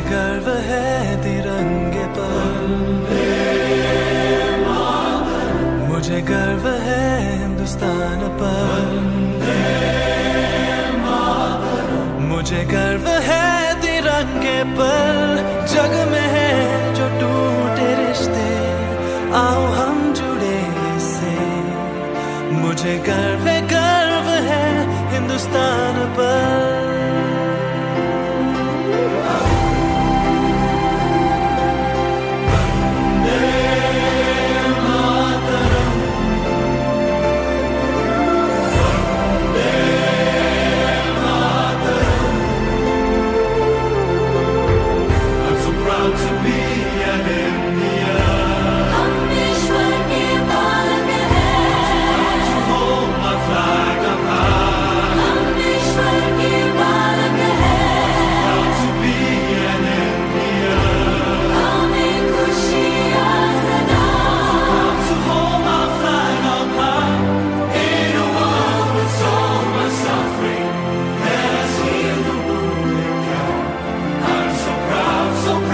गर्व है तिरंगे पर, मुझे गर्व है हिंदुस्तान पर, मुझे गर्व है तिरंगे पर। जग में है जो टूटे रिश्ते, आओ हम जुड़े इससे, मुझे गर्व